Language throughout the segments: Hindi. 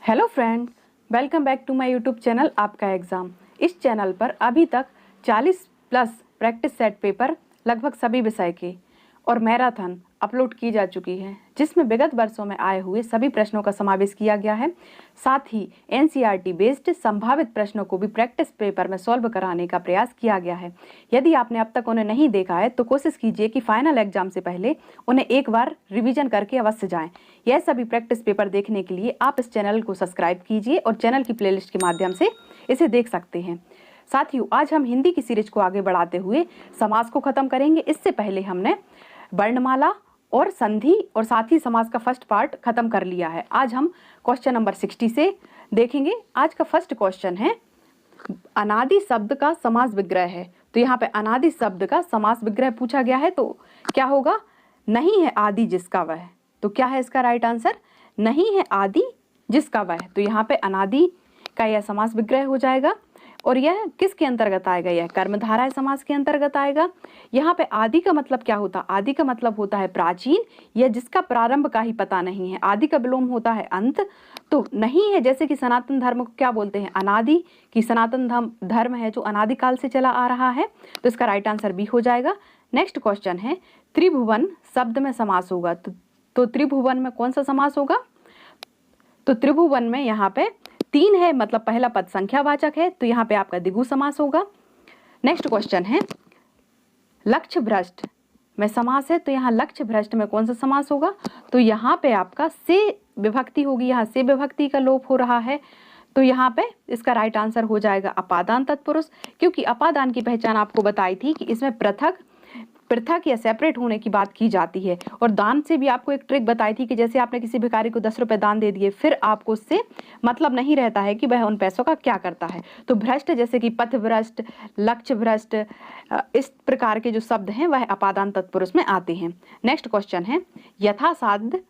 Hello friends, welcome back to my YouTube channel आपका एग्ज़ाम। इस चैनल पर अभी तक 40 प्लस प्रैक्टिस सेट पेपर लगभग सभी विषय के और मैराथन अपलोड की जा चुकी है, जिसमें विगत वर्षों में आए हुए सभी प्रश्नों का समावेश किया गया है। साथ ही एनसीईआरटी बेस्ड संभावित प्रश्नों को भी प्रैक्टिस पेपर में सॉल्व कराने का प्रयास किया गया है। यदि आपने अब तक उन्हें नहीं देखा है तो कोशिश कीजिए कि फाइनल एग्जाम से पहले उन्हें एक बार रिवीजन करके अवश्य जाएं। यह सभी प्रैक्टिस पेपर देखने के लिए आप इस चैनल को सब्सक्राइब कीजिए और चैनल की प्लेलिस्ट के माध्यम से इसे देख सकते हैं। साथियों, आज हम हिंदी की सीरीज को आगे बढ़ाते हुए समास को खत्म करेंगे। इससे पहले हमने वर्णमाला और संधि और साथ ही समास का फर्स्ट पार्ट खत्म कर लिया है। आज हम क्वेश्चन नंबर 60 से देखेंगे। आज का फर्स्ट क्वेश्चन है, अनादि शब्द का समास विग्रह है। तो यहाँ पे अनादि शब्द का समास विग्रह पूछा गया है, तो क्या होगा? नहीं है आदि जिसका वह। तो क्या है इसका राइट आंसर? नहीं है आदि जिसका वह। तो यहाँ पे अनादि का यह समास विग्रह हो जाएगा। और यह किसके अंतर्गत आएगा? यह कर्मधारय समास के अंतर्गत आएगा। यहाँ पे आदि का मतलब क्या होता है? आदि का मतलब होता है प्राचीन या जिसका प्रारंभ का ही पता नहीं है। आदि का विलोम होता है अंत। तो नहीं है, जैसे कि सनातन धर्म को क्या बोलते हैं? अनादि। की सनातन धर्म है जो अनादिकाल से चला आ रहा है। तो इसका राइट आंसर बी हो जाएगा। नेक्स्ट क्वेश्चन है, त्रिभुवन शब्द में समास होगा। तो त्रिभुवन में कौन सा समास होगा? तो त्रिभुवन में यहाँ पे 3 है, मतलब पहला पद संख्यावाचक है, तो यहाँ पे आपका द्विगु समास होगा। नेक्स्ट क्वेश्चन है, लक्ष्य भ्रष्ट में समास है। तो यहाँ लक्ष्य भ्रष्ट में कौन सा समास होगा? तो यहाँ पे आपका से विभक्ति होगी। यहाँ से विभक्ति का लोप हो रहा है। तो यहाँ पे इसका राइट आंसर हो जाएगा अपादान तत्पुरुष, क्योंकि अपादान की पहचान आपको बताई थी कि इसमें पृथक या सेपरेट होने की बात की जाती है। और दान से भी आपको एक ट्रिक बताई थी कि जैसे आपने किसी भिखारी को 10 रुपए दान दे दिए, फिर आपको उससे मतलब नहीं रहता है कि वह उन पैसों का क्या करता है। तो भ्रष्ट जैसे कि पथ भ्रष्ट, लक्ष्य भ्रष्ट, इस प्रकार के जो शब्द हैं वह अपादान तत्पुरुष में आते हैं। नेक्स्ट क्वेश्चन है, यथासाध्य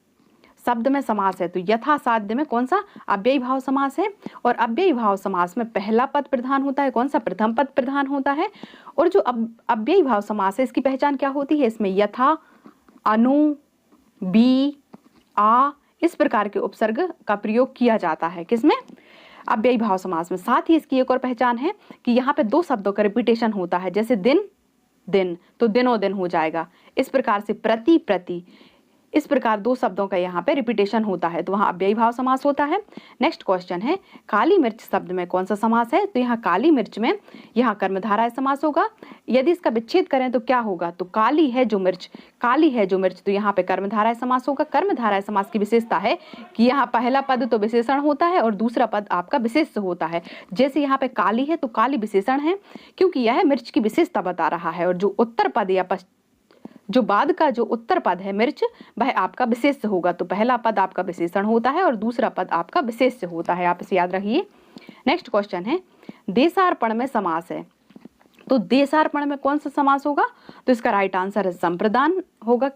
शब्द में समास है। तो यथासाध्य में कौन सा? अव्ययी भाव समास है। और अव्ययी भाव समास में पहला पद प्रधान होता है। कौन सा? प्रथम पद प्रधान होता है। और जो अव्ययी भाव समास है, इसकी पहचान क्या होती है? इसमें यथा, अनु, बी, आ इस प्रकार के उपसर्ग का प्रयोग किया जाता है। किसमें? अव्ययी भाव समास में। साथ ही इसकी एक और पहचान है कि यहाँ पे 2 शब्दों का रिपीटेशन होता है, जैसे दिन, दिन, तो दिनों दिन हो जाएगा। इस प्रकार से प्रति, प्रति, इस प्रकार 2 शब्दों का यहाँ पे रिपीटेशन होता है, तो वहाँ अव्ययी भाव समास होता है। नेक्स्ट क्वेश्चन है, काली मिर्च शब्द में कौन सा समास है? तो यहाँ काली मिर्च में यहाँ कर्मधारय समास होगा। यदि इसका विच्छेद करें तो क्या होगा? तो काली है जो मिर्च, काली है जो मिर्च, तो यहाँ पे कर्मधारय समास होगा। कर्मधारय समास की विशेषता है कि यहाँ पहला पद तो विशेषण होता है और दूसरा पद आपका विशेष्य होता है। जैसे यहाँ पे काली है तो काली विशेषण है, क्योंकि यह मिर्च की विशेषता बता रहा है। और जो उत्तर पद या जो बाद का जो उत्तर पद है मिर्च, वह आपका विशेष्य होगा। तो पहला पद आपका विशेषण होता है और दूसरा पद आपका विशेष्य होता है, आप इसे याद रखिए। नेक्स्ट क्वेश्चन है, देशार्पण में समास है। तो देशार्पण में कौन सा समास होगा? तो इसका राइट आंसर है संप्रदान होगा।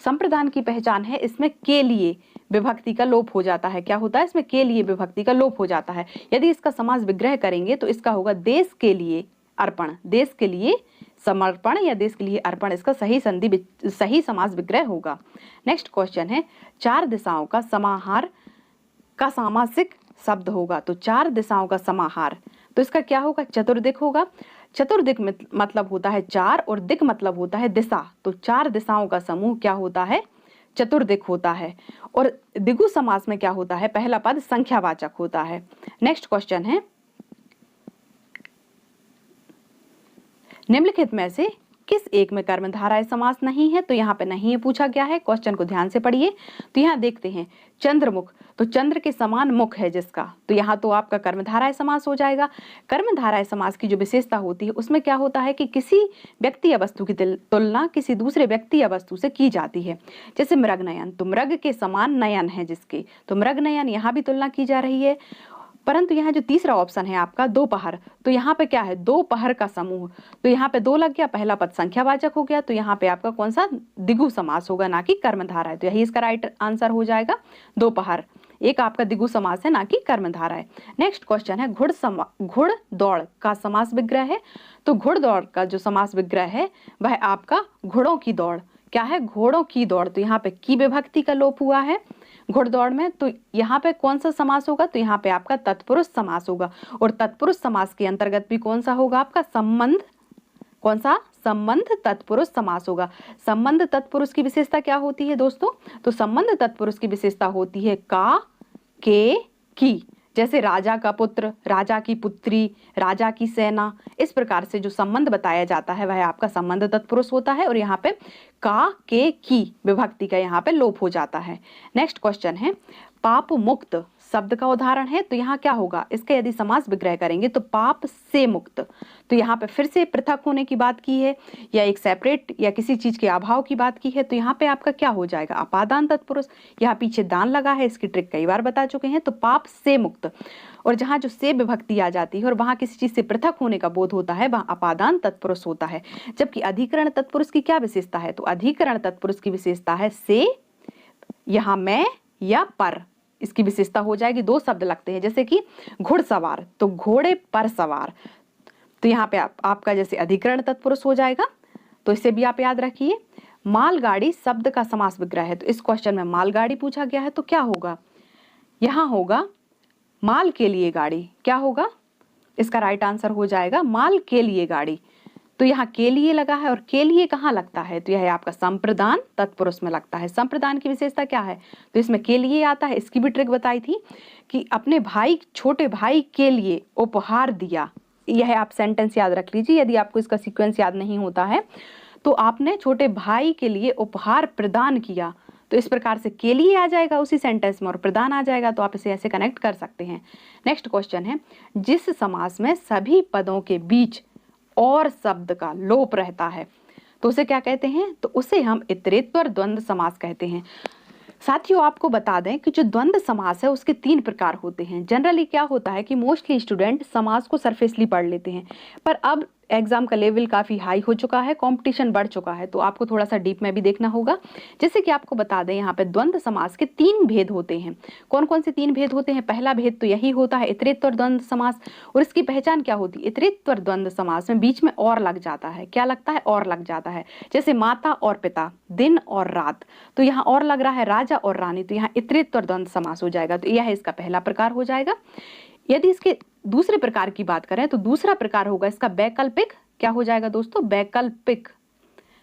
संप्रदान की पहचान है, इसमें के लिए विभक्ति का लोप हो जाता है। क्या होता है? इसमें के लिए विभक्ति का लोप हो जाता है। यदि इसका समास विग्रह करेंगे तो इसका होगा देश के लिए अर्पण, देश के लिए समर्पण या देश के लिए अर्पण, इसका सही समास विग्रह होगा। नेक्स्ट क्वेश्चन है, 4 दिशाओं का समाहार का सामासिक शब्द होगा। तो 4 दिशाओं का समाहार, तो इसका क्या होगा? चतुर्दिक होगा। चतुर्दिक मतलब होता है 4 और दिक मतलब होता है दिशा। तो 4 दिशाओं का समूह क्या होता है? चतुर्दिक होता है। और द्विगु समास में क्या होता है? पहला पद संख्यावाचक होता है। नेक्स्ट क्वेश्चन है, निम्नलिखित में से किस एक में कर्मधारय समास नहीं है? तो यहाँ पे नहीं है पूछा गया है। क्वेश्चन को ध्यान से पढ़िए। तो यहाँ देखते हैं, चंद्रमुख, तो चंद्र के समान मुख है जिसका, तो यहाँ तो आपका कर्मधारय समास हो जाएगा। कर्मधारय समास की जो विशेषता होती है उसमें क्या होता है कि किसी व्यक्ति या वस्तु की तुलना किसी दूसरे व्यक्ति या वस्तु से की जाती है। जैसे मृगनयन, तो मृग के समान नयन है जिसके, तो मृगनयन यहाँ भी तुलना की जा रही है। परंतु यहाँ जो तीसरा ऑप्शन है आपका दोपहर, तो यहाँ पे क्या है? दोपहर का समूह, तो यहाँ पे 2 लग गया, पहला पद संख्यावाचक हो गया, तो यहाँ पे आपका कौन सा? द्विगु समास होगा, ना कि कर्मधारय है। तो यही इसका राइट आंसर हो जाएगा, दोपहर एक आपका द्विगु समास है, ना कि कर्मधारय। नेक्स्ट क्वेश्चन है, घुड़दौड़ का समास विग्रह है। तो घुड़दौड़ का जो समास विग्रह है वह आपका घोड़ों की दौड़ क्या है, घोड़ों की दौड़, तो यहाँ पे की विभक्ति का लोप हुआ है घुड़दौड़ में, तो यहाँ पे कौन सा समास होगा, तो यहाँ पे आपका तत्पुरुष समास होगा। और तत्पुरुष समास के अंतर्गत भी कौन सा होगा आपका संबंध, कौन सा, संबंध तत्पुरुष समास होगा। संबंध तत्पुरुष की विशेषता क्या होती है दोस्तों, तो संबंध तत्पुरुष की विशेषता होती है का, के, की। जैसे राजा का पुत्र, राजा की पुत्री, राजा की सेना, इस प्रकार से जो संबंध बताया जाता है वह आपका संबंध तत्पुरुष होता है। और यहाँ पे का, के, की विभक्ति का यहाँ पे लोप हो जाता है। नेक्स्ट क्वेश्चन है, पाप मुक्त शब्द का उदाहरण है, तो यहाँ क्या होगा, इसका यदि समास विग्रह करेंगे तो पाप से मुक्त। तो यहाँ पे फिर से पृथक होने की बात की है, या एक सेपरेट या किसी चीज के अभाव की बात की है, तो यहाँ पे आपका क्या हो जाएगा, अपादान तत्पुरुष। यहाँ पीछे दान लगा है, इसकी ट्रिक कई बार बता चुके हैं। तो पाप से मुक्त, और जहाँ जो से विभक्ति आ जाती है और वहां किसी चीज से पृथक होने का बोध होता है, वहां अपादान तत्पुरुष होता है। जबकि अधिकरण तत्पुरुष की क्या विशेषता है, तो अधिकरण तत्पुरुष की विशेषता है से, यहाँ मैं या पर, इसकी विशेषता हो जाएगी। दो शब्द लगते हैं, जैसे कि घुड़सवार, तो घोड़े पर सवार, तो यहाँ पे आपका जैसे अधिकरण तत्पुरुष हो जाएगा, तो इसे भी आप याद रखिए। मालगाड़ी शब्द का समास विग्रह है, तो इस क्वेश्चन में मालगाड़ी पूछा गया है, तो क्या होगा, यहाँ होगा माल के लिए गाड़ी, क्या होगा, इसका राइट आंसर हो जाएगा माल के लिए गाड़ी। तो यहाँ के लिए लगा है, और के लिए कहाँ लगता है, तो यह आपका संप्रदान तत्पुरुष में लगता है। संप्रदान की विशेषता क्या है, तो इसमें के लिए आता है। इसकी भी ट्रिक बताई थी कि अपने भाई, छोटे भाई के लिए उपहार दिया। यह आप सेंटेंस याद रख लीजिए, यदि आपको इसका सीक्वेंस याद नहीं होता है तो आपने छोटे भाई के लिए उपहार प्रदान किया, तो इस प्रकार से के लिए आ जाएगा उसी सेंटेंस में और प्रदान आ जाएगा, तो आप इसे ऐसे कनेक्ट कर सकते हैं। नेक्स्ट क्वेश्चन है, जिस समास में सभी पदों के बीच और शब्द का लोप रहता है तो उसे क्या कहते हैं, तो उसे हम इतरेत्तर द्वंद्व समास कहते हैं। साथियों आपको बता दें कि जो द्वंद्व समास है उसके 3 प्रकार होते हैं। जनरली क्या होता है कि मोस्टली स्टूडेंट समास को सरफेसली पढ़ लेते हैं, पर अब एग्जाम का लेवल काफ़ी हाई हो चुका है, कंपटीशन बढ़ चुका है, तो आपको थोड़ा सा डीप में भी देखना होगा। जैसे कि आपको बता दें, यहाँ पे द्वंद्व समास के 3 भेद होते हैं। कौन कौन से 3 भेद होते हैं, पहला भेद तो यही होता है इतरेत्तर द्वंद्व समास, और इसकी पहचान क्या होती है, इतरेत्तर द्वंद्व समास में बीच में और लग जाता है, क्या लगता है, और लग जाता है। जैसे माता और पिता, दिन और रात, तो यहाँ और लग रहा है राजा और रानी, तो यहाँ इतरेत्तर द्वंद्व समास हो जाएगा, तो यह इसका पहला प्रकार हो जाएगा। यदि इसके दूसरे प्रकार की बात करें तो दूसरा प्रकार होगा इसका वैकल्पिक, क्या हो जाएगा दोस्तों, वैकल्पिक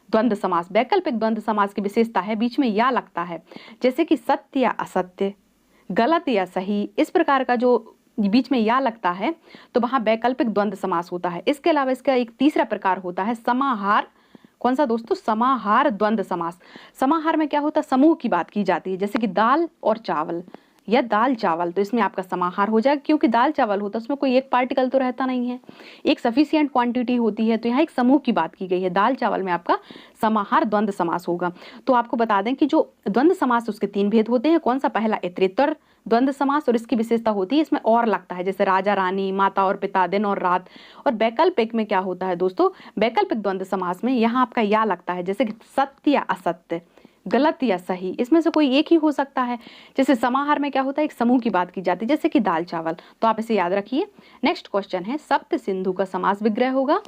द्वंद्व समास। वैकल्पिक द्वंद्व समास की विशेषता है बीच में या लगता है, जैसे कि सत्य या असत्य, गलत या सही, इस प्रकार का जो बीच में या लगता है तो वहां वैकल्पिक द्वंद्व समास होता है। इसके अलावा इसका एक तीसरा प्रकार होता है समाहार। कौन सा दोस्तों, समाहार द्वंद्व समास। समाहार में क्या होता है, समूह की बात की जाती है, जैसे कि दाल और चावल या दाल चावल, तो इसमें आपका समाहार हो जाएगा, क्योंकि दाल चावल होता है उसमें कोई एक पार्टिकल तो रहता नहीं है, एक सफिशिएंट क्वांटिटी होती है, तो यहाँ एक समूह की बात की गई है। दाल चावल में आपका समाहार द्वंद्व समास होगा। तो आपको बता दें कि जो द्वंद्व समास उसके 3 भेद होते हैं। कौन सा, पहला इतरेत्तर द्वंद्व समास, और इसकी विशेषता होती है इसमें और लगता है, जैसे राजा रानी, माता और पिता, दिन और रात। और वैकल्पिक में क्या होता है दोस्तों, वैकल्पिक द्वंद्व समास में यहाँ आपका या लगता है, जैसे कि सत्य या असत्य, गलत या सही, इसमें से कोई एक ही हो सकता है। जैसे समाहार में क्या होता है, एक समूह की बात की जाती है, जैसे कि दाल चावल, तो आप इसे याद रखिए। नेक्स्ट क्वेश्चन है, सप्त सिंधु का समास विग्रह होगा।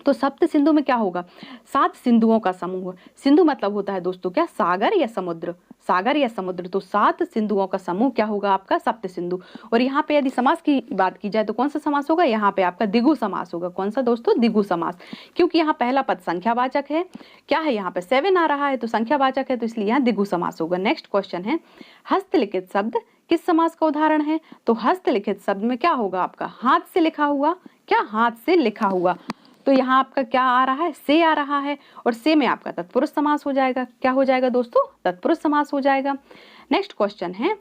तो सप्त सिंधु में क्या होगा, 7 सिंधुओं का समूह। सिंधु मतलब होता है दोस्तों क्या, सागर या समुद्र, सागर या समुद्र, तो 7 सिंधुओं का समूह क्या होगा आपका, सप्त सिंधु। और यहाँ पे यदि समास की बात की जाए तो कौन सा समास होगा, यहाँ पे आपका द्विगु समास होगा। कौन सा दोस्तों, द्विगु समास, क्योंकि यहाँ पहला पद संख्यावाचक है, क्या है यहाँ पे 7 आ रहा है, तो संख्यावाचक है, तो इसलिए यहाँ द्विगु समास होगा। नेक्स्ट क्वेश्चन है, हस्तलिखित शब्द किस समास का उदाहरण है, तो हस्तलिखित शब्द में क्या होगा आपका, हाथ से लिखा हुआ, क्या हाथ से लिखा हुआ, तो यहाँ आपका क्या आ रहा है, से आ रहा है, और से में आपका तत्पुरुष समास हो जाएगा। क्या हो जाएगा दोस्तों, तत्पुरुष समास हो जाएगा। नेक्स्ट क्वेश्चन है,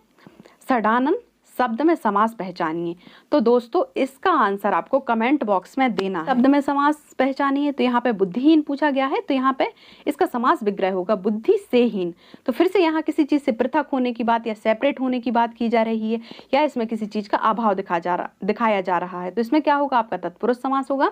षडानन शब्द में समास पहचानिए। तो दोस्तों इसका आंसर आपको कमेंट बॉक्स में देना है। शब्द में समास पहचानिए, तो यहाँ पे बुद्धिहीन पूछा गया है, तो यहाँ पे इसका समास विग्रह होगा बुद्धि से हीन। तो फिर से यहाँ किसी चीज से पृथक होने की बात या सेपरेट होने की बात की जा रही है, या इसमें किसी चीज का अभाव दिखाया जा रहा है, तो इसमें क्या होगा आपका तत्पुरुष समास होगा।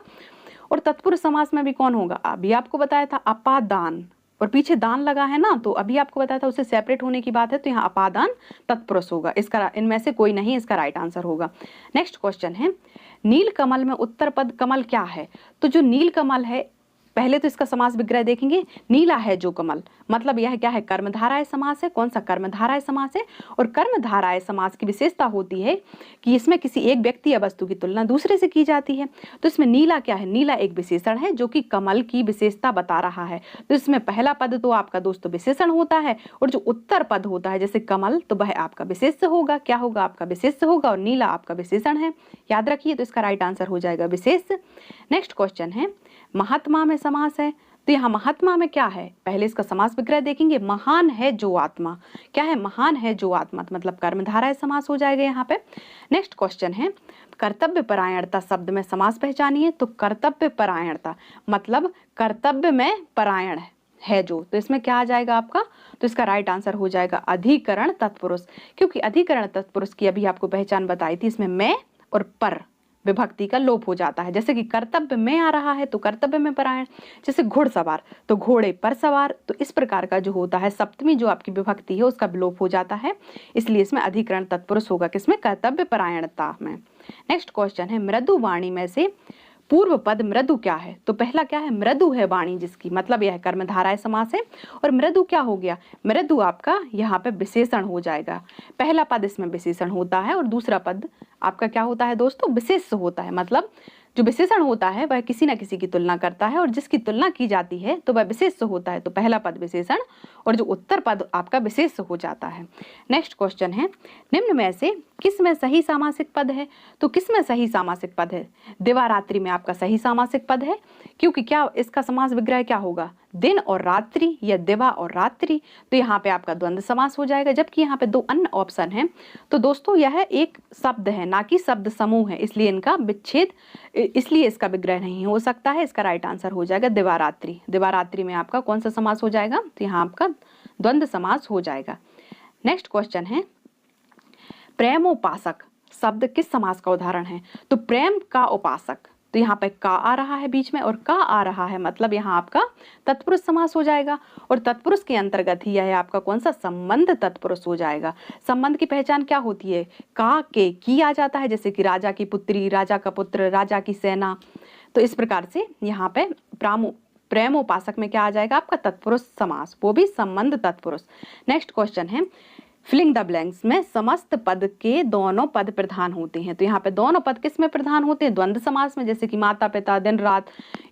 और तत्पुरुष समास में भी कौन होगा, अभी आपको बताया था अपादान, और पीछे दान लगा है ना, तो अभी आपको बताया था उससे सेपरेट होने की बात है, तो यहाँ अपादान तत्पुरुष होगा। इसका इनमें से कोई नहीं इसका राइट आंसर होगा। नेक्स्ट क्वेश्चन है, नील कमल में उत्तर पद कमल क्या है, तो जो नील कमल है पहले तो इसका समास विग्रह देखेंगे। नीला है जो कमल, मतलब यह क्या है, कर्मधाराय समास है। कौन सा, कर्मधाराय समास है। और कर्मधाराय समास की विशेषता होती है कि इसमें किसी एक व्यक्ति या वस्तु की तुलना दूसरे से की जाती है। तो इसमें नीला क्या है, नीला एक विशेषण है जो कि कमल की विशेषता बता रहा है। तो इसमें पहला पद तो आपका दोस्तों विशेषण होता है, और जो उत्तर पद होता है जैसे कमल, तो वह आपका विशेष्य होगा। क्या होगा, आपका विशेष्य होगा, और नीला आपका विशेषण है। याद रखिए, तो इसका राइट आंसर हो जाएगा विशेष्य। नेक्स्ट क्वेश्चन है, महात्मा में समास है। तो यहाँ महात्मा में क्या है, पहले इसका समास विग्रह देखेंगे। महान है जो आत्मा, क्या है, महान है जो आत्मा, मतलब कर्मधारय समास हो जाएगा यहाँ पे। नेक्स्ट क्वेश्चन है, कर्तव्य परायणता शब्द में समास पहचानिए। तो कर्तव्य परायणता मतलब कर्तव्य में परायण है जो, तो इसमें क्या आ जाएगा आपका, तो इसका राइट आंसर हो जाएगा अधिकरण तत्पुरुष, क्योंकि अधिकरण तत्पुरुष की अभी आपको पहचान बताई थी। इसमें मैं और पर विभक्ति का लोप हो जाता है। जैसे कि कर्तव्य में आ रहा है तो कर्तव्य में परायण, जैसे घुड़सवार तो घोड़े पर सवार, तो इस प्रकार का जो होता है सप्तमी जो आपकी विभक्ति है उसका लोप हो जाता है, इसलिए इसमें अधिकरण तत्पुरुष होगा किसमें, कर्तव्य परायणता में। नेक्स्ट क्वेश्चन है, मृदु वाणी में से पूर्व पद मृदु क्या है। तो पहला क्या है, मृदु है वाणी जिसकी, मतलब यह कर्मधाराय समास है। और मृदु क्या हो गया, मृदु आपका यहाँ पे विशेषण हो जाएगा। पहला पद इसमें विशेषण होता है और दूसरा पद आपका क्या होता है दोस्तों, विशेष्य होता है। मतलब जो विशेषण होता है वह किसी न किसी की तुलना करता है, और जिसकी तुलना की जाती है तो वह विशेष्य होता है। तो पहला पद विशेषण और जो उत्तर पद आपका विशेष्य हो जाता है। नेक्स्ट क्वेश्चन है, निम्न में से किस में सही सामासिक पद है। तो किस में सही सामासिक पद है, दिवारात्रि में आपका सही सामासिक पद है, क्योंकि क्या इसका समास विग्रह क्या होगा, दिन और रात्रि या दिवा और रात्रि। तो यहाँ पे आपका द्वंद्व समास हो जाएगा, जबकि यहाँ पे दो अन्य ऑप्शन हैं। तो दोस्तों यह एक शब्द है ना कि शब्द समूह है, इसलिए इनका विच्छेद, इसलिए इसका विग्रह नहीं हो सकता है। इसका राइट आंसर हो जाएगा दिवारात्रि। दिवारात्रि में आपका कौन सा समास हो जाएगा, तो यहाँ आपका द्वंद्व समास हो जाएगा। नेक्स्ट क्वेश्चन है, प्रेमोपासक शब्द किस समास का उदाहरण है। तो प्रेम का उपासक, तो यहाँ पे का आ रहा है बीच में और का आ रहा है, मतलब यहाँ आपका तत्पुरुष समास हो जाएगा। और तत्पुरुष के अंतर्गत ही यह आपका कौन सा, संबंध तत्पुरुष हो जाएगा। संबंध की पहचान क्या होती है, का के की आ जाता है, जैसे कि राजा की पुत्री, राजा का पुत्र, राजा की सेना। तो इस प्रकार से यहाँ पे प्रेमोपासक में क्या आ जाएगा आपका, तत्पुरुष समास, वो भी संबंध तत्पुरुष। नेक्स्ट क्वेश्चन है, फिलिंग द ब्लैंक्स में समस्त पद के दोनों पद प्रधान होते हैं। तो यहाँ पे दोनों पद किस में प्रधान होते हैं, द्वंद्व समास में, जैसे कि माता पिता, दिन रात,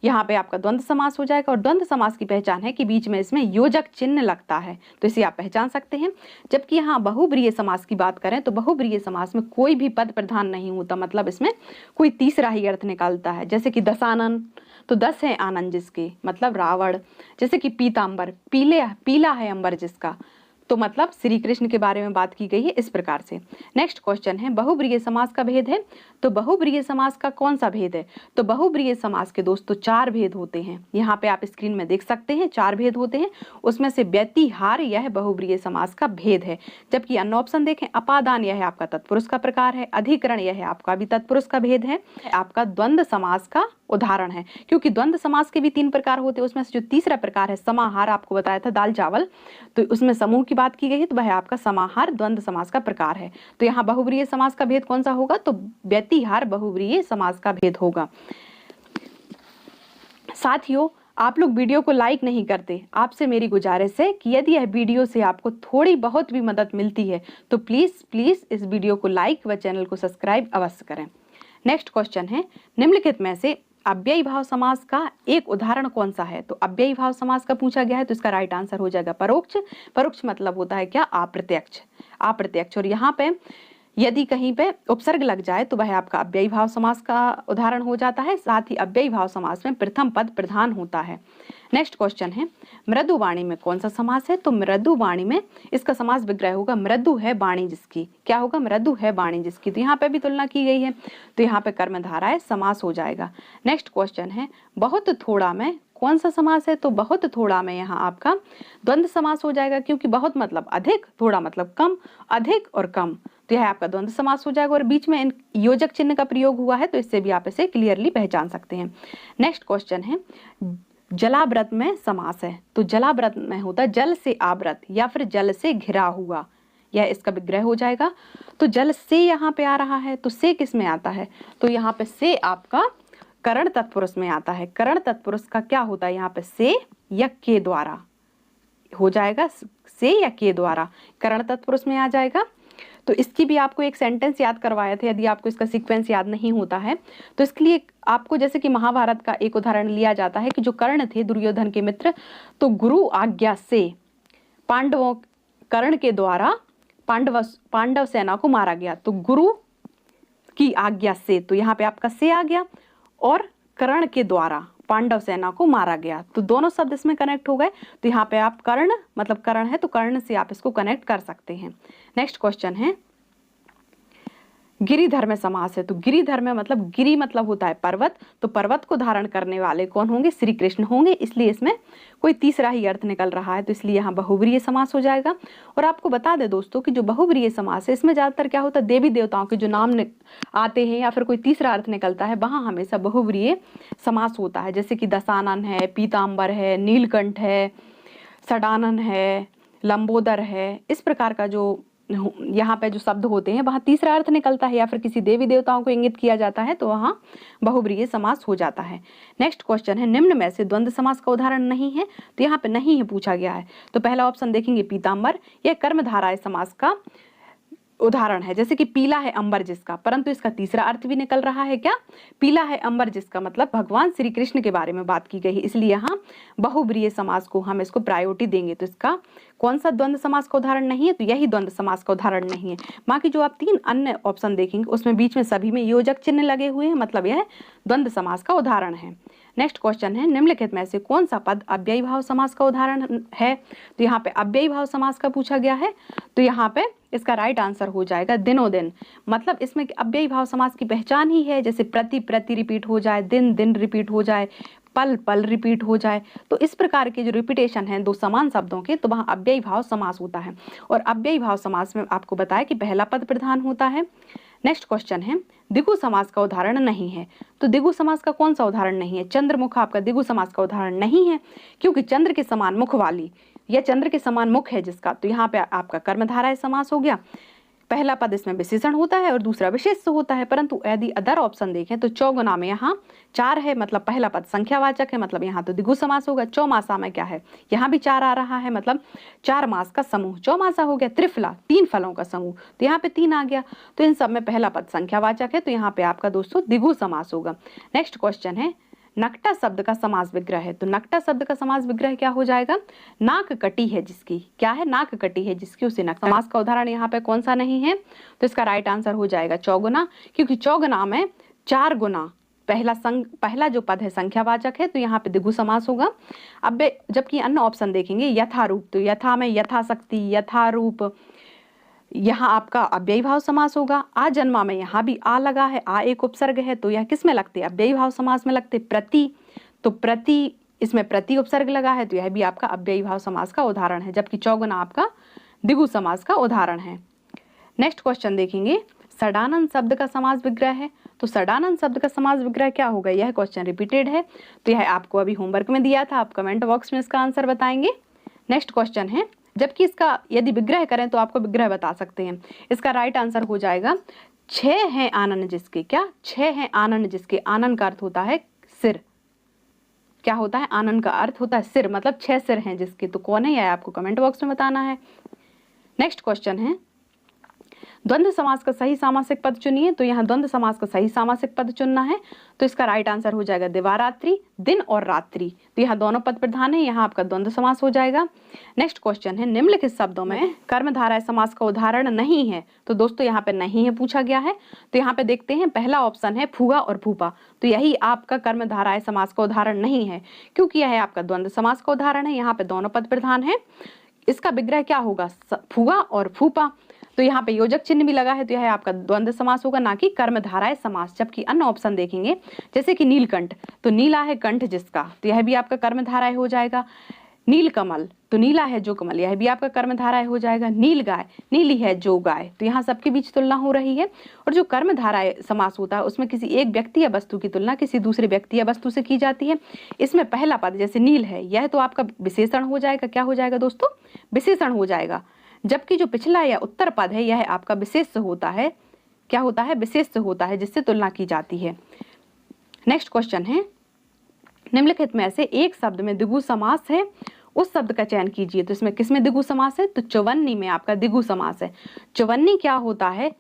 यहाँ पे आपका द्वंद्व समास हो जाएगा। और द्वंद्व समास की पहचान है कि बीच में इसमें योजक चिन्ह लगता है, तो इसे आप पहचान सकते हैं। जबकि यहाँ बहुब्रीहि समास की बात करें तो बहुब्रीहि समास में कोई भी पद प्रधान नहीं होता, मतलब इसमें कोई तीसरा ही अर्थ निकालता है। जैसे कि दशानन, तो 10 है आनंद जिसके, मतलब रावण। जैसे कि पीतांबर, पीला है अंबर जिसका, तो मतलब श्री कृष्ण के बारे में बात की गई है इस प्रकार से। नेक्स्ट क्वेश्चन है, बहुब्रीहि समास का भेद है। तो बहुब्रीहि समास का कौन सा भेद है, तो बहुब्रीहि समास के दोस्तों 4 भेद होते हैं। यहाँ पे आप स्क्रीन में देख सकते हैं 4 भेद होते हैं, उसमें से व्यतिहार यह बहुब्रीहि समास का भेद है। जबकि अन्य ऑप्शन देखें, अपादान यह आपका तत्पुरुष का प्रकार है, अधिकरण यह आपका भी तत्पुरुष का भेद है, आपका द्वंद्व समास का उदाहरण है। क्योंकि द्वंद्व समास के भी 3 प्रकार होते हैं, उसमें से जो तीसरा प्रकार है समाहार, आपको बताया था दाल चावल, तो उसमें समूह की बात की गई है, तो वह आपका समाहार द्वंद्व समास का प्रकार है। तो यहाँ बहुब्रीहि समास का भेद कौन सा होगा, तो व्यतिहार बहुब्रीहि समास का भेद होगा। साथियों, आप लोग वीडियो को लाइक नहीं करते, आपसे मेरी गुजारिश है कि यदि यह वीडियो से आपको थोड़ी बहुत भी मदद मिलती है तो प्लीज इस वीडियो को लाइक व चैनल को सब्सक्राइब अवश्य करें। नेक्स्ट क्वेश्चन है, निम्नलिखित में से अव्ययी भाव समास का एक उदाहरण कौन सा है। तो अव्ययी भाव समास का पूछा गया है, तो इसका राइट आंसर हो जाएगा परोक्ष। परोक्ष मतलब होता है क्या, अप्रत्यक्ष। और यहाँ पे यदि कहीं पे उपसर्ग लग जाए तो वह आपका अव्ययी भाव समास का उदाहरण हो जाता है। साथ ही अव्ययी भाव समास में प्रथम पद प्रधान होता है। नेक्स्ट क्वेश्चन है, मृदु वाणी में कौन सा समास है। तो मृदु वाणी में इसका समास विग्रह होगा, मृदु है वाणी जिसकी। क्या होगा, मृदु है वाणी जिसकी। तो यहाँ पे भी तुलना की गई है, तो यहाँ पे कर्मधारय समास हो जाएगा। नेक्स्ट क्वेश्चन है, बहुत थोड़ा में कौन सा समास है। तो बहुत थोड़ा में यहाँ आपका द्वंद्व समास हो जाएगा, क्योंकि बहुत मतलब अधिक, थोड़ा मतलब कम, अधिक और कम, तो यह आपका द्वंद्व समास हो जाएगा। और बीच में इन योजक चिन्ह का प्रयोग हुआ है, तो इससे भी आप इसे क्लियरली पहचान सकते हैं। नेक्स्ट क्वेश्चन है, जलाव्रत में समास है। तो जलाव्रत में होता है जल से आवृत या फिर जल से घिरा हुआ, यह इसका विग्रह हो जाएगा। तो जल से यहाँ पे आ रहा है, तो से किस में आता है, तो यहाँ पे से आपका करण तत्पुरुष में आता है। करण तत्पुरुष का क्या होता है, यहाँ पे से या के द्वारा हो जाएगा, से या के द्वारा करण तत्पुरुष में आ जाएगा। तो इसकी भी आपको एक सेंटेंस याद करवाया थे, यदि आपको इसका सीक्वेंस याद नहीं होता है तो इसके लिए आपको जैसे कि महाभारत का एक उदाहरण लिया जाता है कि जो कर्ण थे दुर्योधन के मित्र, तो गुरु आज्ञा से पांडवों, कर्ण के द्वारा पांडव सेना को मारा गया, तो गुरु की आज्ञा से, तो यहाँ पे आपका से आ गया, और कर्ण के द्वारा पांडव सेना को मारा गया, तो दोनों शब्द इसमें कनेक्ट हो गए। तो यहाँ पे आप कर्ण मतलब कर्ण है तो कर्ण से आप इसको कनेक्ट कर सकते हैं। नेक्स्ट क्वेश्चन है गिरिधर में समास है। तो गिरिधर में मतलब गिरि मतलब होता है पर्वत, तो पर्वत को धारण करने वाले कौन होंगे, श्री कृष्ण होंगे, इसलिए इसमें कोई तीसरा ही अर्थ निकल रहा है, तो इसलिए यहाँ बहुव्रीहि समास हो जाएगा। और आपको बता दें दोस्तों कि जो बहुव्रीहि समास है इसमें ज्यादातर क्या होता है, देवी देवताओं के जो नाम आते हैं या फिर कोई तीसरा अर्थ निकलता है वहां हमेशा बहुव्रीहि समास होता है, जैसे कि दशानन है, पीताम्बर है, नीलकंठ है, षडानन है, लंबोदर है, इस प्रकार का जो यहाँ पे जो शब्द होते हैं वहां तीसरा अर्थ निकलता है या फिर किसी देवी देवताओं को इंगित किया जाता है, तो वहां बहुव्रीहि समास हो जाता है। नेक्स्ट क्वेश्चन है निम्न में से द्वंद्व समास का उदाहरण नहीं है, तो यहाँ पे नहीं है पूछा गया है। तो पहला ऑप्शन देखेंगे पीताम्बर, यह कर्मधारय समास का उदाहरण है, जैसे कि पीला है अंबर जिसका, परंतु इसका तीसरा अर्थ भी निकल रहा है क्या, पीला है अंबर जिसका मतलब भगवान श्री कृष्ण के बारे में बात की गई है, इसलिए यहाँ बहुव्रीहि समास को हम इसको प्रायोरिटी देंगे। तो इसका कौन सा द्वंद्व समास का उदाहरण नहीं है, तो यही द्वंद्व समास का उदाहरण नहीं है। बाकी जो आप 3 अन्य ऑप्शन देखेंगे उसमें बीच में सभी में योजक चिन्ह लगे हुए हैं, मतलब यह द्वंद्व समास का उदाहरण है। नेक्स्ट क्वेश्चन है निम्नलिखित में से कौन सा पद अव्ययी भाव समास का उदाहरण है, तो यहाँ पे अव्ययी भाव समास का पूछा गया है, तो यहाँ पे इसका राइट आंसर हो जाएगा दिनों दिन। मतलब इसमें अव्ययी भाव समास की पहचान ही है, जैसे प्रति प्रति रिपीट हो जाए, दिन दिन रिपीट हो जाए, पल पल रिपीट हो जाए, तो इस प्रकार के जो रिपीटेशन है दो समान शब्दों के, तो वहाँ अव्ययी भाव समास होता है। और अव्ययी भाव समास में आपको बताया कि पहला पद प्रधान होता है। नेक्स्ट क्वेश्चन है द्विगु समास का उदाहरण नहीं है, तो द्विगु समास का कौन सा उदाहरण नहीं है, चंद्रमुख आपका द्विगु समास का उदाहरण नहीं है, क्योंकि चंद्र के समान मुख वाली या चंद्र के समान मुख है जिसका, तो यहाँ पे आपका कर्मधारय समास हो गया। पहला पद इसमें विशेषण होता है और दूसरा विशेष होता है, परंतु यदि अदर ऑप्शन देखें तो चौगुना में यहाँ 4 है, मतलब पहला पद संख्यावाचक है, मतलब यहाँ तो द्विगु समास होगा। चौमासा में क्या है, यहाँ भी 4 आ रहा है, मतलब 4 मास का समूह चौमासा हो गया। त्रिफला 3 फलों का समूह, तो यहाँ पे 3 आ गया, तो इन सब में पहला पद संख्यावाचक है, तो यहाँ पे आपका दोस्तों द्विगु समास होगा। नेक्स्ट क्वेश्चन है नकटा शब्द का समास विग्रह है, तो नकटा शब्द का समास विग्रह क्या हो जाएगा, नाक कटी है जिसकी, क्या है, नाक कटी है जिसकी, उसे नकटा। समास का उदाहरण यहाँ पे कौन सा नहीं है, तो इसका राइट आंसर हो जाएगा चौगुना, क्योंकि चौगुना में 4 गुना पहला जो पद है संख्यावाचक है, तो यहाँ पे द्विगु समास होगा। अब जबकि अन्य ऑप्शन देखेंगे यथारूप, तो यथा में यथाशक्ति, यथारूप, यहाँ आपका अव्ययी भाव समास होगा। आ जन्मा में यहाँ भी आ लगा है, आ एक उपसर्ग है, तो यह किस में लगते हैं, अव्ययी भाव समास में लगते प्रति, तो प्रति इसमें प्रति उपसर्ग लगा है, तो यह भी आपका अव्ययी भाव समास का उदाहरण है, जबकि चौगुना आपका द्विगु समास का उदाहरण है। नेक्स्ट क्वेश्चन देखेंगे षडानन शब्द का समास विग्रह है, तो षडानन शब्द का समास विग्रह क्या होगा, यह क्वेश्चन रिपीटेड है, तो यह आपको अभी होमवर्क में दिया था, आप कमेंट बॉक्स में इसका आंसर बताएंगे। नेक्स्ट क्वेश्चन है जबकि इसका यदि विग्रह करें तो आपको विग्रह बता सकते हैं, इसका राइट आंसर हो जाएगा 6 हैं आनन जिसके, क्या 6 हैं आनन जिसके, आनन का अर्थ होता है सिर, क्या होता है, आनन का अर्थ होता है सिर, मतलब 6 सिर हैं जिसके, तो कौन है यह आपको कमेंट बॉक्स में बताना है। नेक्स्ट क्वेश्चन है द्वंद्व समास का सही सामासिक पद चुनिए, तो यहाँ द्वंद्व समास का सही सामासिक पद चुनना है, तो इसका राइट आंसर हो जाएगा दिवारात्रि, दिन और रात्रि, तो यहाँ दोनों पद प्रधान है, यहाँ आपका द्वंद्व समास हो जाएगा। नेक्स्ट क्वेश्चन है निम्नलिखित शब्दों में कर्मधारय समास का उदाहरण नहीं है, तो दोस्तों यहाँ पे नहीं है पूछा गया है, तो यहाँ पे देखते हैं पहला ऑप्शन है फूगा और फूफा, तो यही आपका कर्मधारय समास का उदाहरण नहीं है, क्योंकि यह आपका द्वंद्व समास का उदाहरण है, यहाँ पे दोनों पद प्रधान है। इसका विग्रह क्या होगा, फूगा और फूफा, तो यहाँ पे योजक चिन्ह भी लगा है, तो यह आपका द्वंद्व समास होगा, ना कि कर्मधारय समास। जबकि अन्य ऑप्शन देखेंगे जैसे कि नीलकंठ, तो नीला है कंठ जिसका, तो यह भी आपका कर्मधारय हो जाएगा। नीलकमल, तो नीला है जो कमल, यह भी आपका कर्मधारय हो जाएगा। नील गाय, नीली है जो गाय, तो यहाँ सबके बीच तुलना हो रही है। और जो कर्मधारय समास होता है उसमें किसी एक व्यक्ति या वस्तु की तुलना किसी दूसरे व्यक्ति या वस्तु से की जाती है। इसमें पहला पद जैसे नील है, यह तो आपका विशेषण हो जाएगा, क्या हो जाएगा दोस्तों, विशेषण हो जाएगा, जबकि जो पिछला या उत्तर पद है यह आपका विशेष होता है, क्या होता है, विशेष होता है, जिससे तुलना की जाती है। नेक्स्ट क्वेश्चन है, निम्नलिखित में से एक शब्द में द्विगु समास है, उस शब्द का चयन कीजिए। तो इसमें किसमें द्विगु समास है? तो चवन्नी में आपका द्विगु समास है। चवन्नी क्या होता है?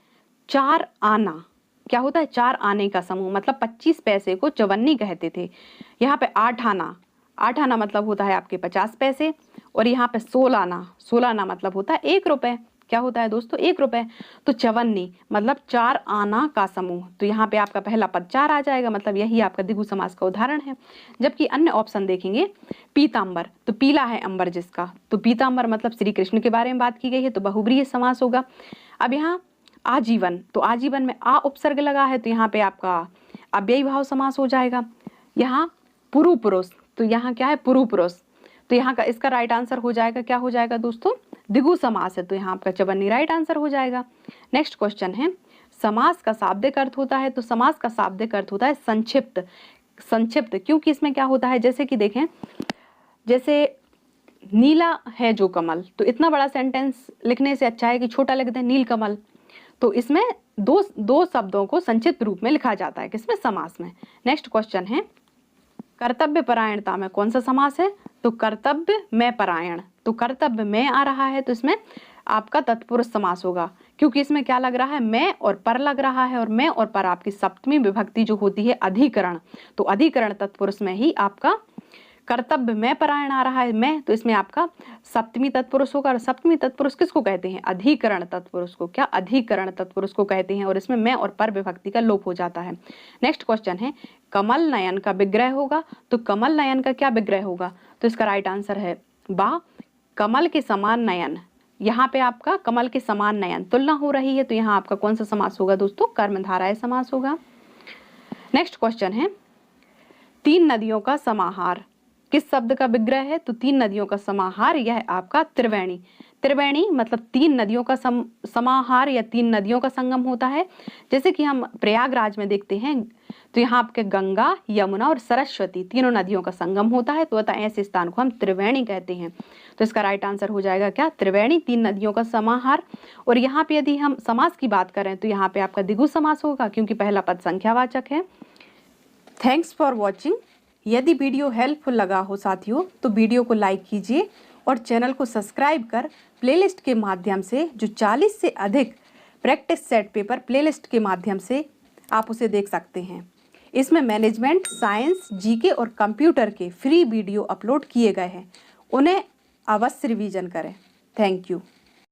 4 आना। क्या होता है? 4 आने का समूह, मतलब 25 पैसे को चवन्नी कहते थे। यहाँ पे 8 आना, 8 आना मतलब होता है आपके 50 पैसे, और यहाँ पे 16 आना, 16 आना मतलब होता है 1 रुपए। क्या होता है दोस्तों? 1 रुपए। तो चवन्नी मतलब 4 आना का समूह। तो यहाँ पे आपका पहला पद 4 आ जाएगा, मतलब यही आपका द्विगु समास का उदाहरण है। जबकि अन्य ऑप्शन देखेंगे, पीतांबर, तो पीला है अंबर जिसका, तो पीतांबर मतलब श्री कृष्ण के बारे में बात की गई है, तो बहुब्रीहि समास होगा। अब यहाँ आजीवन, तो आजीवन में आ उपसर्ग लगा है, तो यहाँ पे आपका अव्ययी भाव समास हो जाएगा। यहाँ पुरु पुरुष, तो यहाँ क्या है? पुरु पुरुष, तो यहाँ का इसका राइट आंसर हो जाएगा, क्या हो जाएगा दोस्तों? द्विगु समास है, तो यहाँ आपका चवन्नी राइट आंसर हो जाएगा। नेक्स्ट क्वेश्चन है, समास का शाब्दिक अर्थ होता है, तो समास का शाब्दिक अर्थ होता है संक्षिप्त। संक्षिप्त क्योंकि इसमें क्या होता है, जैसे कि देखें, जैसे नीला है जो कमल, तो इतना बड़ा सेंटेंस लिखने से अच्छा है कि छोटा लिख दें, नील कमल। तो इसमें दो शब्दों को संक्षिप्त रूप में लिखा जाता है, किसमें? समास में। नेक्स्ट क्वेश्चन है, कर्तव्य परायणता में कौन सा समास है? तो कर्तव्य में परायण, तो कर्तव्य में आ रहा है, तो इसमें आपका तत्पुरुष समास होगा, क्योंकि इसमें क्या लग रहा है? मैं और पर लग रहा है, और मैं और पर आपकी सप्तमी विभक्ति जो होती है अधिकरण, तो अधिकरण तत्पुरुष में ही आपका कर्तव्य में परायण आ रहा है, मैं, तो इसमें आपका सप्तमी तत्पुरुष होगा। और सप्तमी तत्पुरुष किसको कहते हैं? अधिकरण तत्पुरुष को। क्या? अधिकरण तत्पुरुष को कहते हैं, और इसमें मैं और पर विभक्ति का लोप हो जाता है। नेक्स्ट क्वेश्चन है, कमल नयन का विग्रह होगा, तो कमल नयन का क्या विग्रह होगा? तो इसका राइट आंसर है बा, कमल के समान नयन। यहाँ पे आपका कमल के समान नयन तुलना हो रही है, तो यहाँ आपका कौन सा समास होगा दोस्तों? कर्मधारय समास होगा। नेक्स्ट क्वेश्चन है, 3 नदियों का समाहार किस शब्द का विग्रह है? तो 3 नदियों का समाहार, यह आपका त्रिवेणी। त्रिवेणी मतलब 3 नदियों का समाहार या 3 नदियों का संगम होता है। जैसे कि हम प्रयागराज में देखते हैं, तो यहाँ आपके गंगा, यमुना और सरस्वती तीनों नदियों का संगम होता है, तो अतः ऐसे स्थान को हम त्रिवेणी कहते हैं। तो इसका राइट आंसर हो जाएगा क्या? त्रिवेणी, 3 नदियों का समाहार। और यहाँ पे यदि हम समास की बात करें, तो यहाँ पे आपका द्विगु समास होगा, क्योंकि पहला पद संख्यावाचक है। Thanks for watching. यदि वीडियो हेल्पफुल लगा हो साथियों, तो वीडियो को लाइक कीजिए और चैनल को सब्सक्राइब कर प्लेलिस्ट के माध्यम से जो 40 से अधिक प्रैक्टिस सेट पेपर प्लेलिस्ट के माध्यम से आप उसे देख सकते हैं। इसमें मैनेजमेंट, साइंस, जीके और कंप्यूटर के फ्री वीडियो अपलोड किए गए हैं, उन्हें अवश्य रिवीजन करें। Thank you.